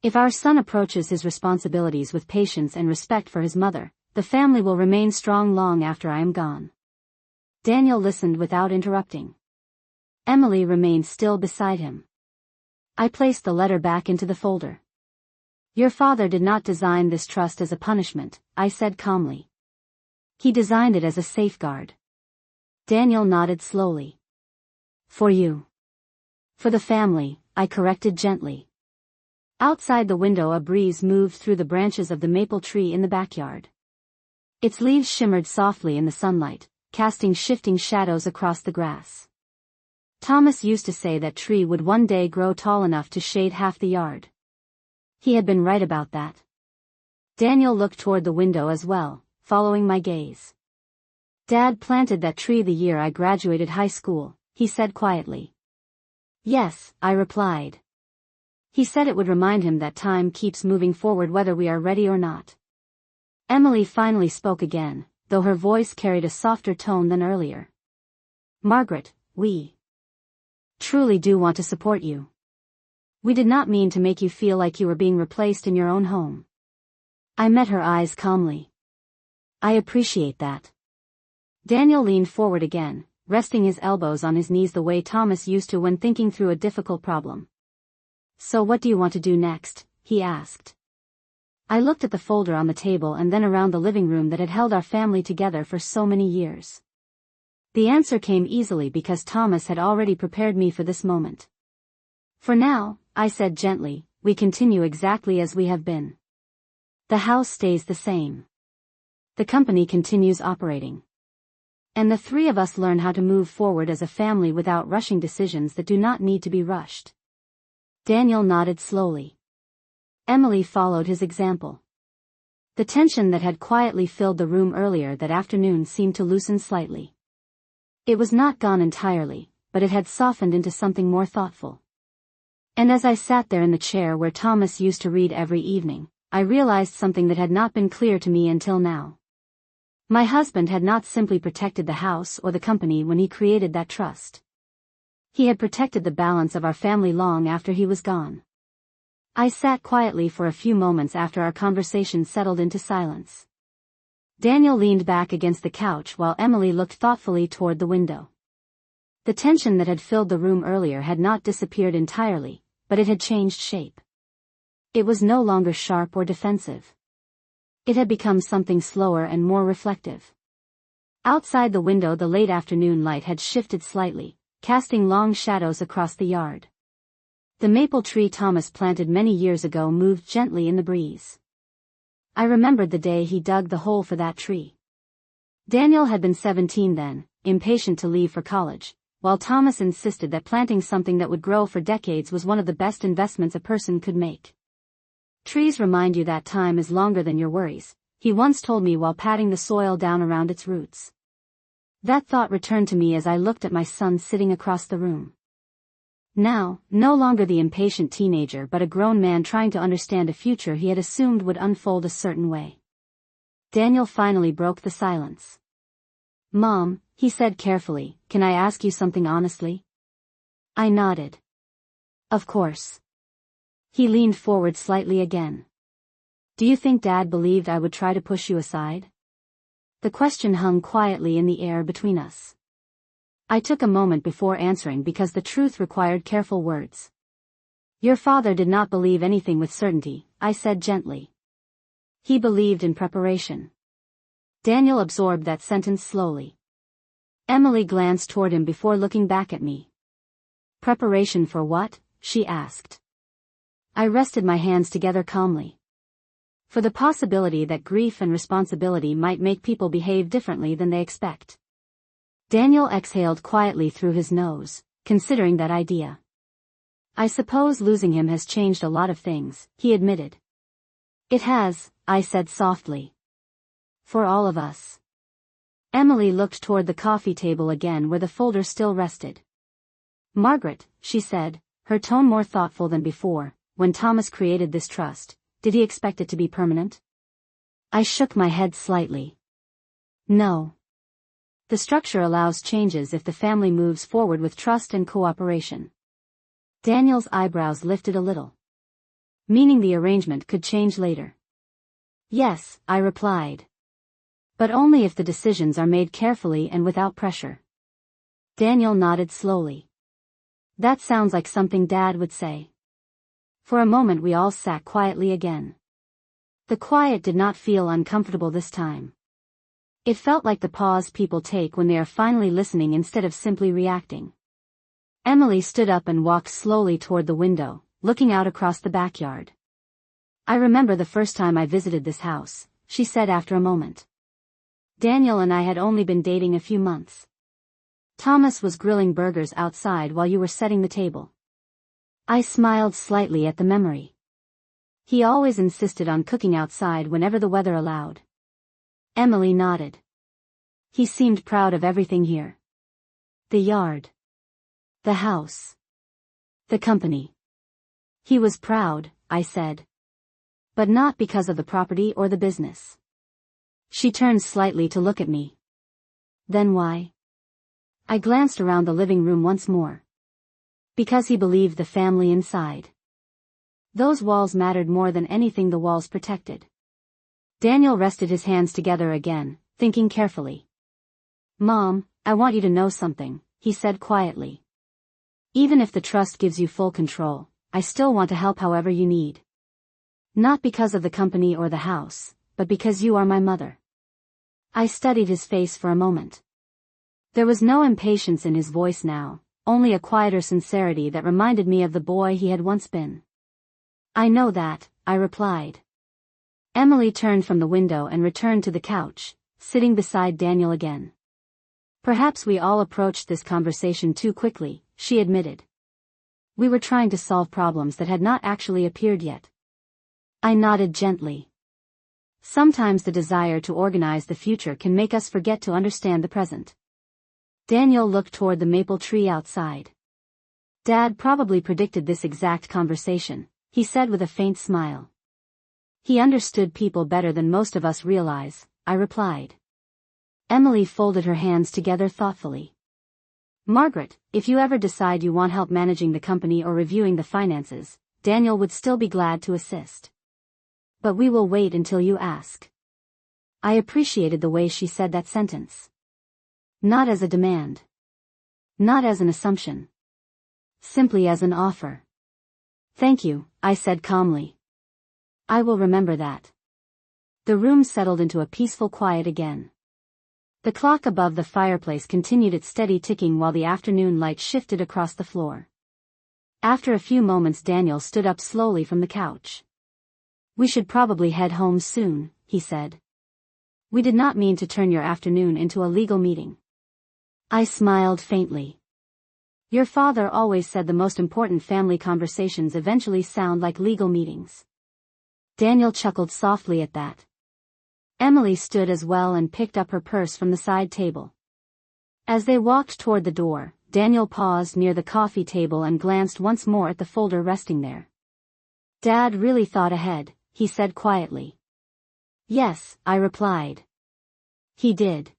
"If our son approaches his responsibilities with patience and respect for his mother, the family will remain strong long after I am gone." Daniel listened without interrupting. Emily remained still beside him. I placed the letter back into the folder. "Your father did not design this trust as a punishment," I said calmly. "He designed it as a safeguard." Daniel nodded slowly. "For you." "For the family," I corrected gently. Outside the window a breeze moved through the branches of the maple tree in the backyard. Its leaves shimmered softly in the sunlight, casting shifting shadows across the grass. Thomas used to say that tree would one day grow tall enough to shade half the yard. He had been right about that. Daniel looked toward the window as well, following my gaze. "Dad planted that tree the year I graduated high school," he said quietly. "Yes," I replied. "He said it would remind him that time keeps moving forward whether we are ready or not." Emily finally spoke again, though her voice carried a softer tone than earlier. Margaret, we truly do want to support you. We did not mean to make you feel like you were being replaced in your own home. I met her eyes calmly. I appreciate that. Daniel leaned forward again, resting his elbows on his knees the way Thomas used to when thinking through a difficult problem. So what do you want to do next? He asked. I looked at the folder on the table and then around the living room that had held our family together for so many years. The answer came easily because Thomas had already prepared me for this moment. For now, I said gently, we continue exactly as we have been. The house stays the same. The company continues operating. And the three of us learn how to move forward as a family without rushing decisions that do not need to be rushed. Daniel nodded slowly. Emily followed his example. The tension that had quietly filled the room earlier that afternoon seemed to loosen slightly. It was not gone entirely, but it had softened into something more thoughtful. And as I sat there in the chair where Thomas used to read every evening, I realized something that had not been clear to me until now. My husband had not simply protected the house or the company when he created that trust. He had protected the balance of our family long after he was gone. I sat quietly for a few moments after our conversation settled into silence. Daniel leaned back against the couch while Emily looked thoughtfully toward the window. The tension that had filled the room earlier had not disappeared entirely, but it had changed shape. It was no longer sharp or defensive. It had become something slower and more reflective. Outside the window the late afternoon light had shifted slightly, casting long shadows across the yard. The maple tree Thomas planted many years ago moved gently in the breeze. I remembered the day he dug the hole for that tree. Daniel had been 17 then, impatient to leave for college, while Thomas insisted that planting something that would grow for decades was one of the best investments a person could make. Trees remind you that time is longer than your worries, he once told me while patting the soil down around its roots. That thought returned to me as I looked at my son sitting across the room. Now, no longer the impatient teenager but a grown man trying to understand a future he had assumed would unfold a certain way. Daniel finally broke the silence. Mom, he said carefully, can I ask you something honestly? I nodded. Of course. He leaned forward slightly again. Do you think Dad believed I would try to push you aside? The question hung quietly in the air between us. I took a moment before answering because the truth required careful words. Your father did not believe anything with certainty, I said gently. He believed in preparation. Daniel absorbed that sentence slowly. Emily glanced toward him before looking back at me. Preparation for what? She asked. I rested my hands together calmly. For the possibility that grief and responsibility might make people behave differently than they expect. Daniel exhaled quietly through his nose, considering that idea. I suppose losing him has changed a lot of things, he admitted. It has, I said softly. For all of us. Emily looked toward the coffee table again where the folder still rested. Margaret, she said, her tone more thoughtful than before, when Thomas created this trust, did he expect it to be permanent? I shook my head slightly. No. The structure allows changes if the family moves forward with trust and cooperation. Daniel's eyebrows lifted a little. Meaning the arrangement could change later. Yes, I replied. But only if the decisions are made carefully and without pressure. Daniel nodded slowly. That sounds like something Dad would say. For a moment we all sat quietly again. The quiet did not feel uncomfortable this time. It felt like the pause people take when they are finally listening instead of simply reacting. Emily stood up and walked slowly toward the window, looking out across the backyard. I remember the first time I visited this house, she said after a moment. Daniel and I had only been dating a few months. Thomas was grilling burgers outside while you were setting the table. I smiled slightly at the memory. He always insisted on cooking outside whenever the weather allowed. Emily nodded. He seemed proud of everything here. The yard. The house. The company. He was proud, I said. But not because of the property or the business. She turned slightly to look at me. Then why? I glanced around the living room once more. Because he believed the family inside. Those walls mattered more than anything the walls protected. Daniel rested his hands together again, thinking carefully. Mom, I want you to know something, he said quietly. Even if the trust gives you full control, I still want to help however you need. Not because of the company or the house, but because you are my mother. I studied his face for a moment. There was no impatience in his voice now, only a quieter sincerity that reminded me of the boy he had once been. I know that, I replied. Emily turned from the window and returned to the couch, sitting beside Daniel again. Perhaps we all approached this conversation too quickly, she admitted. We were trying to solve problems that had not actually appeared yet. I nodded gently. Sometimes the desire to organize the future can make us forget to understand the present. Daniel looked toward the maple tree outside. Dad probably predicted this exact conversation, he said with a faint smile. He understood people better than most of us realize, I replied. Emily folded her hands together thoughtfully. Margaret, if you ever decide you want help managing the company or reviewing the finances, Daniel would still be glad to assist. But we will wait until you ask. I appreciated the way she said that sentence. Not as a demand. Not as an assumption. Simply as an offer. Thank you, I said calmly. I will remember that. The room settled into a peaceful quiet again. The clock above the fireplace continued its steady ticking while the afternoon light shifted across the floor. After a few moments Daniel stood up slowly from the couch. We should probably head home soon, he said. We did not mean to turn your afternoon into a legal meeting. I smiled faintly. Your father always said the most important family conversations eventually sound like legal meetings. Daniel chuckled softly at that. Emily stood as well and picked up her purse from the side table. As they walked toward the door, Daniel paused near the coffee table and glanced once more at the folder resting there. Dad really thought ahead, he said quietly. Yes, I replied. He did.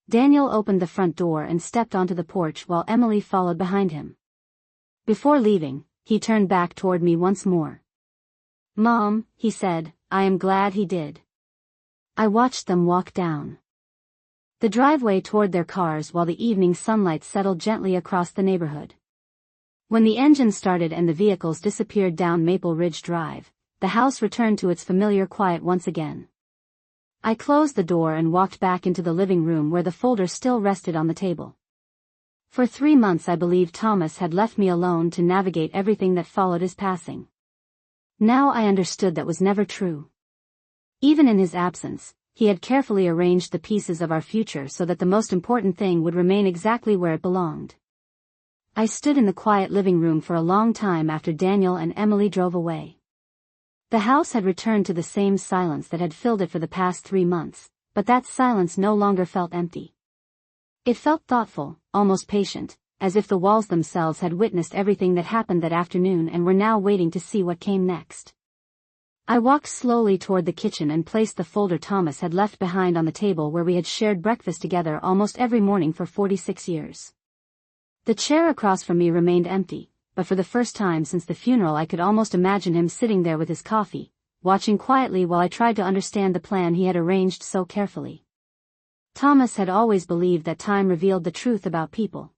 Daniel opened the front door and stepped onto the porch while Emily followed behind him. Before leaving, he turned back toward me once more. Mom, he said, I am glad he did. I watched them walk down the driveway toward their cars while the evening sunlight settled gently across the neighborhood. When the engine started and the vehicles disappeared down Maple Ridge Drive, the house returned to its familiar quiet once again. I closed the door and walked back into the living room where the folder still rested on the table. For 3 months I believed Thomas had left me alone to navigate everything that followed his passing. Now I understood that was never true. Even in his absence, he had carefully arranged the pieces of our future so that the most important thing would remain exactly where it belonged. I stood in the quiet living room for a long time after Daniel and Emily drove away. The house had returned to the same silence that had filled it for the past 3 months, but that silence no longer felt empty. It felt thoughtful, almost patient, as if the walls themselves had witnessed everything that happened that afternoon and were now waiting to see what came next. I walked slowly toward the kitchen and placed the folder Thomas had left behind on the table where we had shared breakfast together almost every morning for 46 years. The chair across from me remained empty, but for the first time since the funeral I could almost imagine him sitting there with his coffee, watching quietly while I tried to understand the plan he had arranged so carefully. Thomas had always believed that time revealed the truth about people.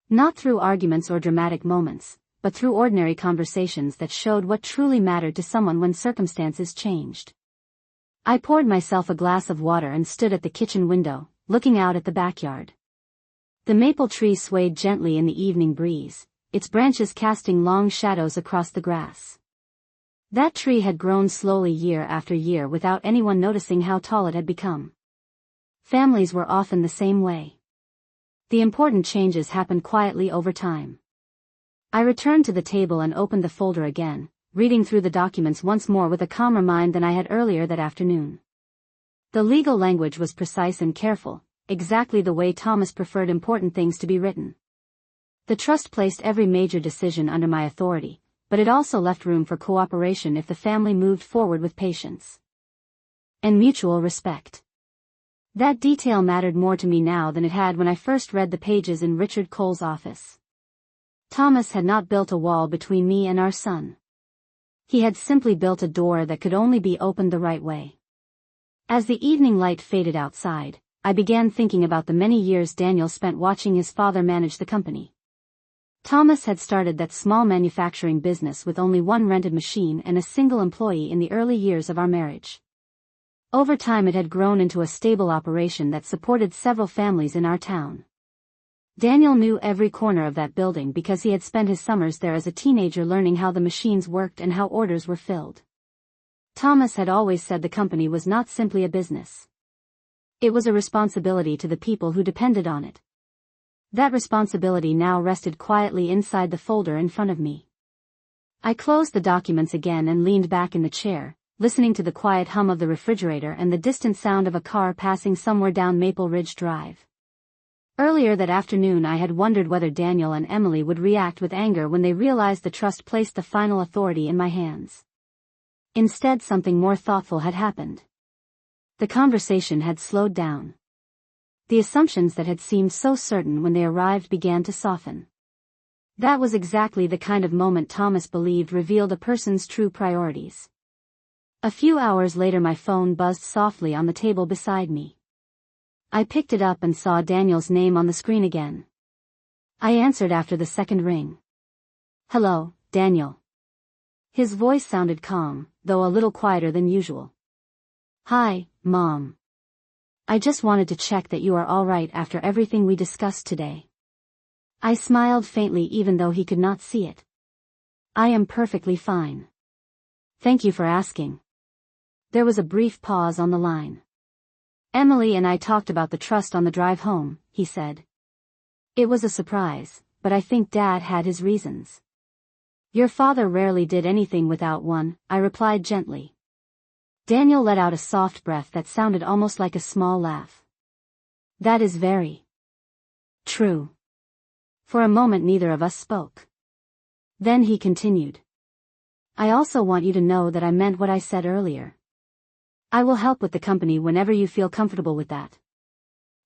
Not through arguments or dramatic moments, but through ordinary conversations that showed what truly mattered to someone when circumstances changed. I poured myself a glass of water and stood at the kitchen window, looking out at the backyard. The maple tree swayed gently in the evening breeze, its branches casting long shadows across the grass. That tree had grown slowly year after year without anyone noticing how tall it had become. Families were often the same way. The important changes happened quietly over time. I returned to the table and opened the folder again, reading through the documents once more with a calmer mind than I had earlier that afternoon. The legal language was precise and careful, exactly the way Thomas preferred important things to be written. The trust placed every major decision under my authority, but it also left room for cooperation if the family moved forward with patience and mutual respect. That detail mattered more to me now than it had when I first read the pages in Richard Cole's office. Thomas had not built a wall between me and our son. He had simply built a door that could only be opened the right way. As the evening light faded outside, I began thinking about the many years Daniel spent watching his father manage the company. Thomas had started that small manufacturing business with only one rented machine and a single employee in the early years of our marriage. Over time it had grown into a stable operation that supported several families in our town. Daniel knew every corner of that building because he had spent his summers there as a teenager learning how the machines worked and how orders were filled. Thomas had always said the company was not simply a business. It was a responsibility to the people who depended on it. That responsibility now rested quietly inside the folder in front of me. I closed the documents again and leaned back in the chair, listening to the quiet hum of the refrigerator and the distant sound of a car passing somewhere down Maple Ridge Drive. Earlier that afternoon I had wondered whether Daniel and Emily would react with anger when they realized the trust placed the final authority in my hands. Instead, something more thoughtful had happened. The conversation had slowed down. The assumptions that had seemed so certain when they arrived began to soften. That was exactly the kind of moment Thomas believed revealed a person's true priorities. A few hours later my phone buzzed softly on the table beside me. I picked it up and saw Daniel's name on the screen again. I answered after the second ring. "Hello, Daniel." His voice sounded calm, though a little quieter than usual. "Hi, Mom. I just wanted to check that you are all right after everything we discussed today." I smiled faintly even though he could not see it. "I am perfectly fine. Thank you for asking." There was a brief pause on the line. "Emily and I talked about the trust on the drive home," he said. "It was a surprise, but I think Dad had his reasons." "Your father rarely did anything without one," I replied gently. Daniel let out a soft breath that sounded almost like a small laugh. "That is very true." For a moment neither of us spoke. Then he continued. "I also want you to know that I meant what I said earlier. I will help with the company whenever you feel comfortable with that.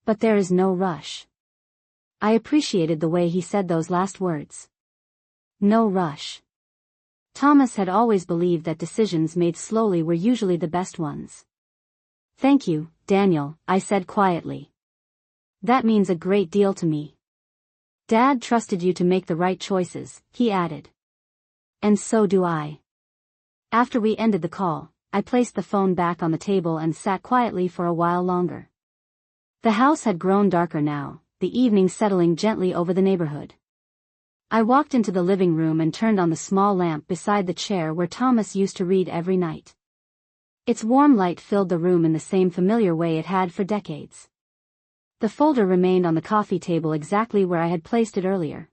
But there is no rush." I appreciated the way he said those last words. No rush. Thomas had always believed that decisions made slowly were usually the best ones. "Thank you, Daniel," I said quietly. "That means a great deal to me." "Dad trusted you to make the right choices," he added. "And so do I." After we ended the call, I placed the phone back on the table and sat quietly for a while longer. The house had grown darker now, the evening settling gently over the neighborhood. I walked into the living room and turned on the small lamp beside the chair where Thomas used to read every night. Its warm light filled the room in the same familiar way it had for decades. The folder remained on the coffee table exactly where I had placed it earlier.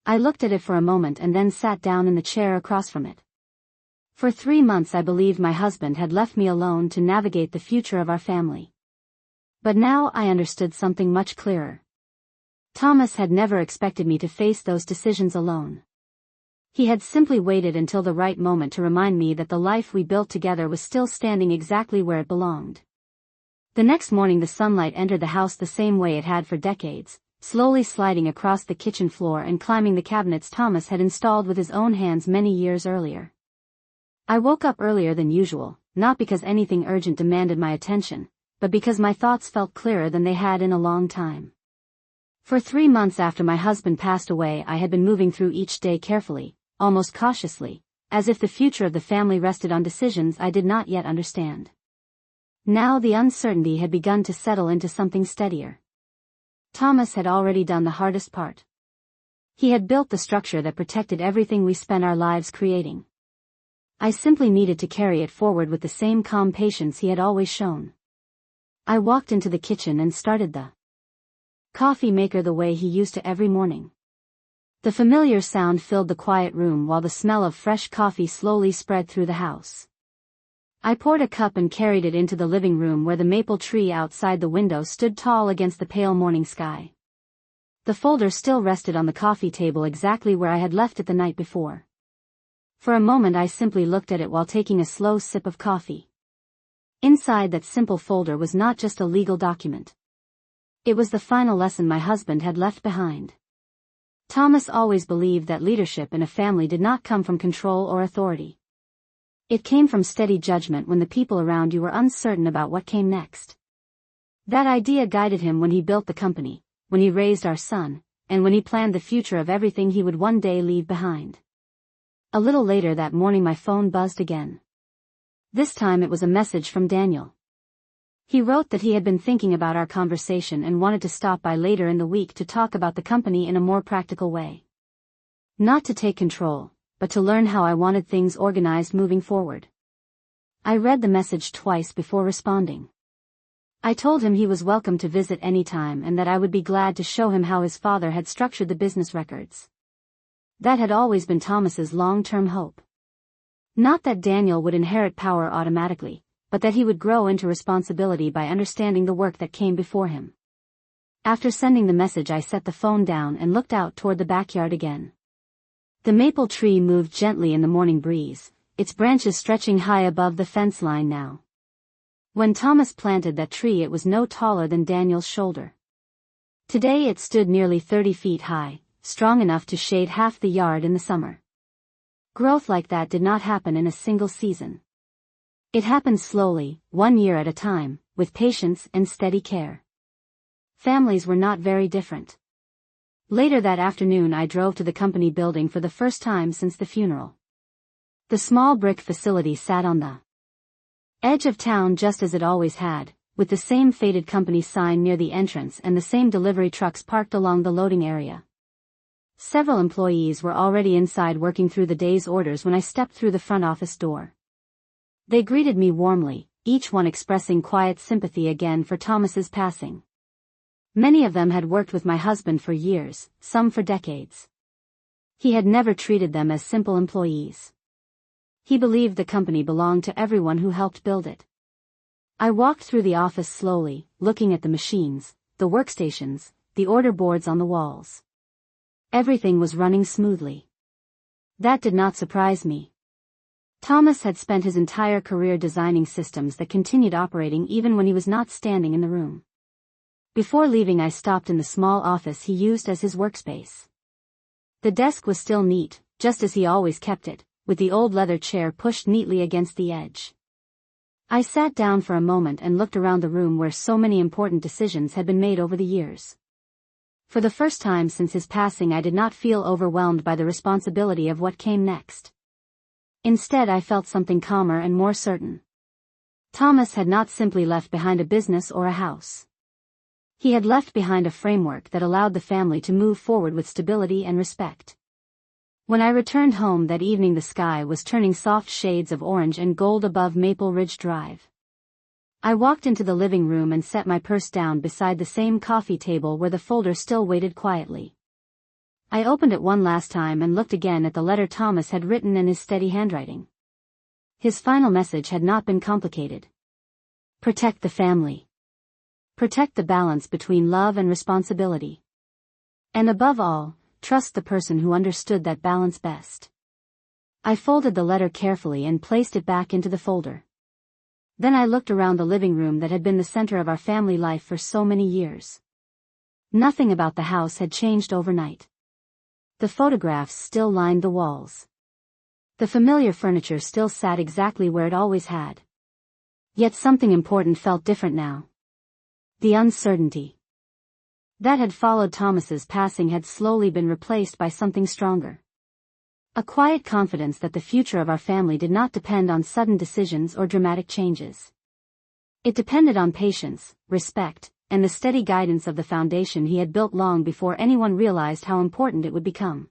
I looked at it for a moment and then sat down in the chair across from it. For 3 months I believed my husband had left me alone to navigate the future of our family. But now I understood something much clearer. Thomas had never expected me to face those decisions alone. He had simply waited until the right moment to remind me that the life we built together was still standing exactly where it belonged. The next morning the sunlight entered the house the same way it had for decades, slowly sliding across the kitchen floor and climbing the cabinets Thomas had installed with his own hands many years earlier. I woke up earlier than usual, not because anything urgent demanded my attention, but because my thoughts felt clearer than they had in a long time. For 3 months after my husband passed away I had been moving through each day carefully, almost cautiously, as if the future of the family rested on decisions I did not yet understand. Now the uncertainty had begun to settle into something steadier. Thomas had already done the hardest part. He had built the structure that protected everything we spent our lives creating. I simply needed to carry it forward with the same calm patience he had always shown. I walked into the kitchen and started the coffee maker the way he used to every morning. The familiar sound filled the quiet room while the smell of fresh coffee slowly spread through the house. I poured a cup and carried it into the living room where the maple tree outside the window stood tall against the pale morning sky. The folder still rested on the coffee table exactly where I had left it the night before. For a moment I simply looked at it while taking a slow sip of coffee. Inside that simple folder was not just a legal document. It was the final lesson my husband had left behind. Thomas always believed that leadership in a family did not come from control or authority. It came from steady judgment when the people around you were uncertain about what came next. That idea guided him when he built the company, when he raised our son, and when he planned the future of everything he would one day leave behind. A little later that morning my phone buzzed again. This time it was a message from Daniel. He wrote that he had been thinking about our conversation and wanted to stop by later in the week to talk about the company in a more practical way. Not to take control, but to learn how I wanted things organized moving forward. I read the message twice before responding. I told him he was welcome to visit anytime and that I would be glad to show him how his father had structured the business records. That had always been Thomas's long-term hope. Not that Daniel would inherit power automatically, but that he would grow into responsibility by understanding the work that came before him. After sending the message I set the phone down and looked out toward the backyard again. The maple tree moved gently in the morning breeze, its branches stretching high above the fence line now. When Thomas planted that tree it was no taller than Daniel's shoulder. Today it stood nearly 30 feet high, strong enough to shade half the yard in the summer. Growth like that did not happen in a single season. It happened slowly, 1 year at a time, with patience and steady care. Families were not very different. Later that afternoon I drove to the company building for the first time since the funeral. The small brick facility sat on the edge of town just as it always had, with the same faded company sign near the entrance and the same delivery trucks parked along the loading area. Several employees were already inside working through the day's orders when I stepped through the front office door. They greeted me warmly, each one expressing quiet sympathy again for Thomas's passing. Many of them had worked with my husband for years, some for decades. He had never treated them as simple employees. He believed the company belonged to everyone who helped build it. I walked through the office slowly, looking at the machines, the workstations, the order boards on the walls. Everything was running smoothly. That did not surprise me. Thomas had spent his entire career designing systems that continued operating even when he was not standing in the room. Before leaving I stopped in the small office he used as his workspace. The desk was still neat, just as he always kept it, with the old leather chair pushed neatly against the edge. I sat down for a moment and looked around the room where so many important decisions had been made over the years. For the first time since his passing I did not feel overwhelmed by the responsibility of what came next. Instead I felt something calmer and more certain. Thomas had not simply left behind a business or a house. He had left behind a framework that allowed the family to move forward with stability and respect. When I returned home that evening the sky was turning soft shades of orange and gold above Maple Ridge Drive. I walked into the living room and set my purse down beside the same coffee table where the folder still waited quietly. I opened it one last time and looked again at the letter Thomas had written in his steady handwriting. His final message had not been complicated. Protect the family. Protect the balance between love and responsibility. And above all, trust the person who understood that balance best. I folded the letter carefully and placed it back into the folder. Then I looked around the living room that had been the center of our family life for so many years. Nothing about the house had changed overnight. The photographs still lined the walls. The familiar furniture still sat exactly where it always had. Yet something important felt different now. The uncertainty that had followed Thomas's passing had slowly been replaced by something stronger. A quiet confidence that the future of our family did not depend on sudden decisions or dramatic changes. It depended on patience, respect, and the steady guidance of the foundation he had built long before anyone realized how important it would become.